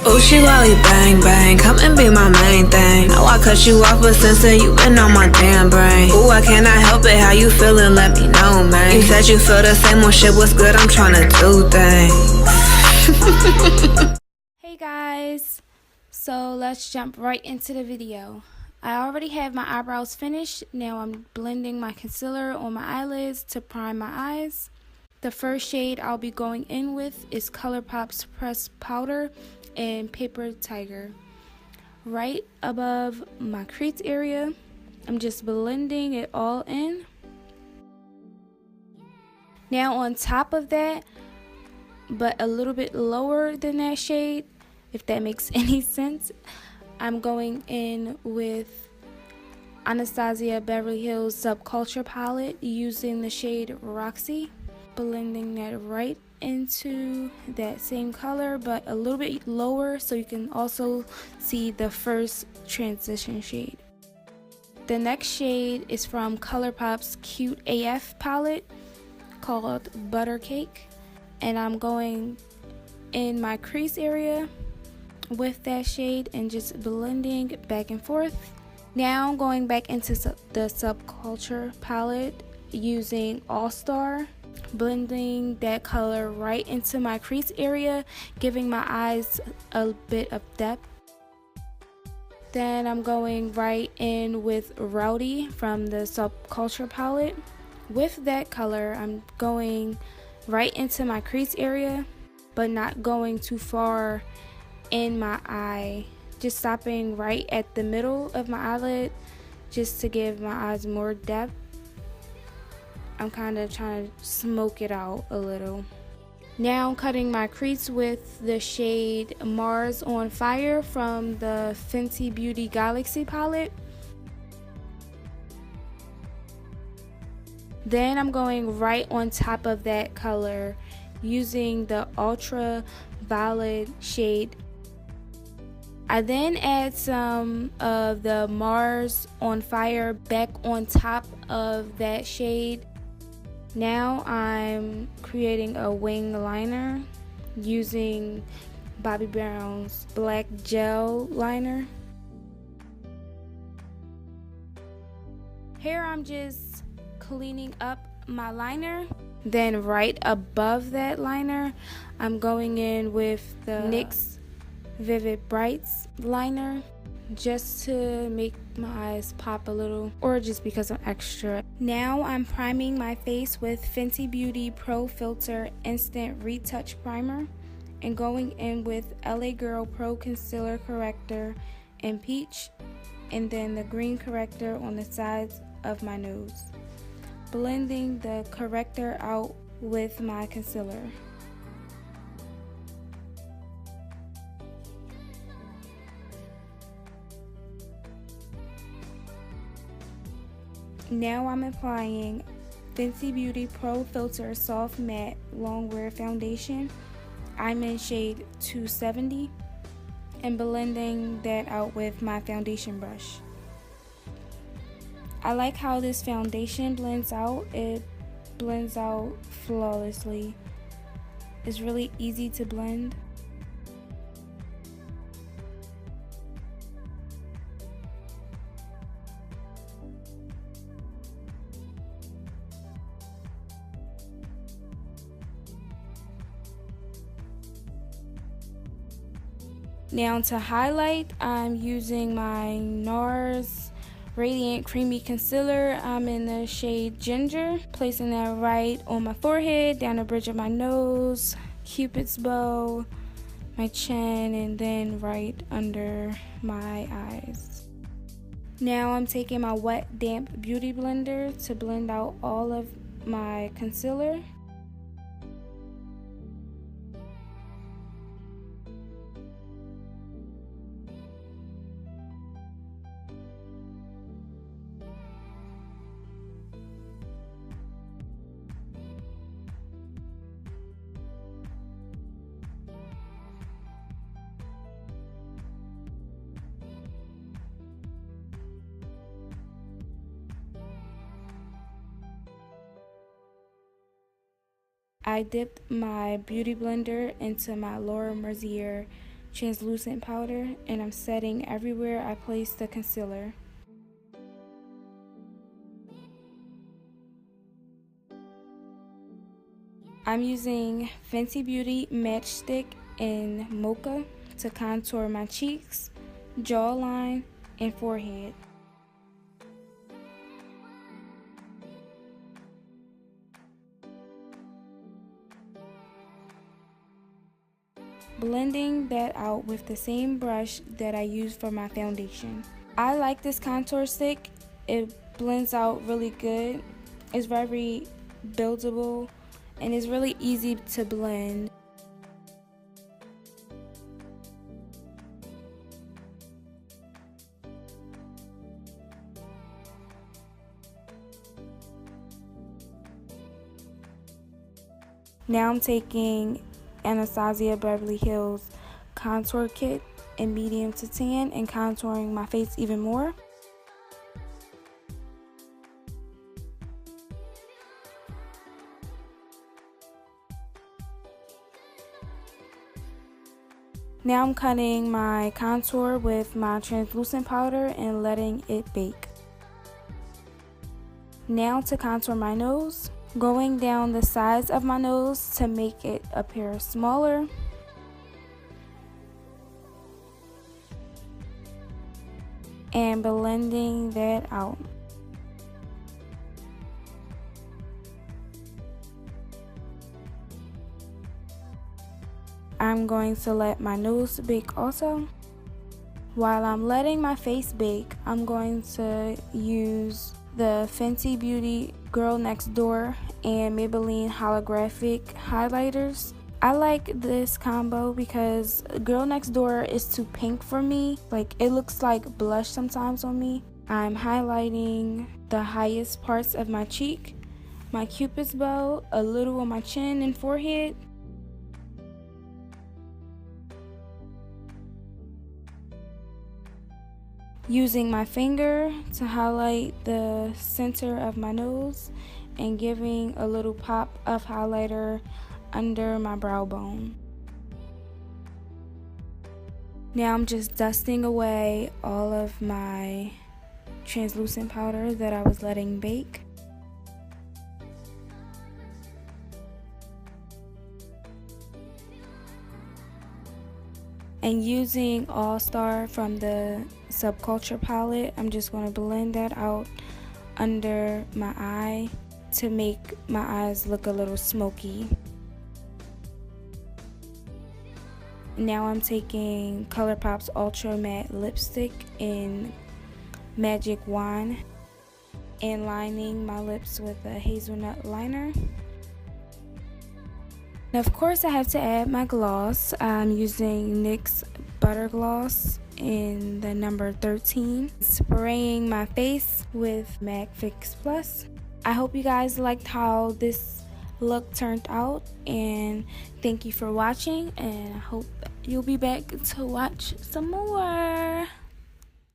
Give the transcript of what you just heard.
Ooh, she Wally bang bang, come and be my main thing. Know I cut you off, but since then you been on my damn brain. Ooh, I cannot help it, how you feeling, let me know, man. You said you feel the same, well shit, what's good, I'm tryna do things. Hey guys, so let's jump right into the video. I already have my eyebrows finished. Now I'm blending my concealer on my eyelids to prime my eyes. The first shade I'll be going in with is ColourPop's Pressed Powder and Paper Tiger. Right above my crease area, I'm just blending it all in. Now on top of that, but a little bit lower than that shade, if that makes any sense, I'm going in with Anastasia Beverly Hills Subculture palette using the shade Roxy, blending that right into that same color but a little bit lower so you can also see the first transition shade. The next shade is from ColourPop's Cute AF palette called Butter Cake, and I'm going in my crease area with that shade and just blending back and forth. Now going back into the Subculture palette using All Star, blending that color right into my crease area, giving my eyes a bit of depth. Then I'm going right in with Rowdy from the Subculture palette. With that color, I'm going right into my crease area, but not going too far in my eye, just stopping right at the middle of my eyelid just to give my eyes more depth. I'm kind of trying to smoke it out a little. Now I'm cutting my crease with the shade Mars on Fire from the Fenty Beauty Galaxy palette. Then I'm going right on top of that color using the Ultra Violet shade. I then add some of the Mars on Fire back on top of that shade. Now I'm creating a wing liner using Bobbi Brown's black gel liner. Here I'm just cleaning up my liner. Then right above that liner, I'm going in with the NYX Vivid Brights liner just to make my eyes pop a little, or just because I'm extra. Now I'm priming my face with Fenty Beauty Pro Filter Instant Retouch Primer and going in with LA Girl Pro Concealer Corrector in Peach, and then the green corrector on the sides of my nose. Blending the corrector out with my concealer. Now I'm applying Fenty Beauty Pro Filter Soft Matte Longwear Foundation. I'm in shade 270 and blending that out with my foundation brush. I like how this foundation blends out. It blends out flawlessly. It's really easy to blend. Now to highlight, I'm using my NARS Radiant Creamy Concealer. I'm in the shade Ginger, placing that right on my forehead, down the bridge of my nose, Cupid's bow, my chin, and then right under my eyes. Now I'm taking my wet damp beauty blender to blend out all of my concealer. I dipped my beauty blender into my Laura Mercier translucent powder, and I'm setting everywhere I place the concealer. I'm using Fenty Beauty Matchstick in Mocha to contour my cheeks, jawline, and forehead. Blending that out with the same brush that I used for my foundation. I like this contour stick. It blends out really good. It's very buildable and it's really easy to blend. Now I'm taking Anastasia Beverly Hills contour kit in medium to tan and contouring my face even more. Now I'm cutting my contour with my translucent powder and letting it bake. Now to contour my nose, going down the sides of my nose to make it appear smaller. And blending that out. I'm going to let my nose bake also. While I'm letting my face bake, I'm going to use the Fenty Beauty Girl Next Door and Maybelline holographic highlighters. I like this combo because Girl Next Door is too pink for me. Like, it looks like blush sometimes on me. I'm highlighting the highest parts of my cheek, my cupid's bow, a little on my chin and forehead. Using my finger to highlight the center of my nose and giving a little pop of highlighter under my brow bone. Now I'm just dusting away all of my translucent powder that I was letting bake. And using All Star from the Subculture palette, I'm just going to blend that out under my eye to make my eyes look a little smoky. Now I'm taking ColourPop's Ultra Matte Lipstick in Magic Wand and lining my lips with a hazelnut liner. And of course I have to add my gloss. I'm using NYX Butter Gloss in the number 13. Spraying my face with MAC Fix Plus. I hope you guys liked how this look turned out, and thank you for watching, and I hope you'll be back to watch some more.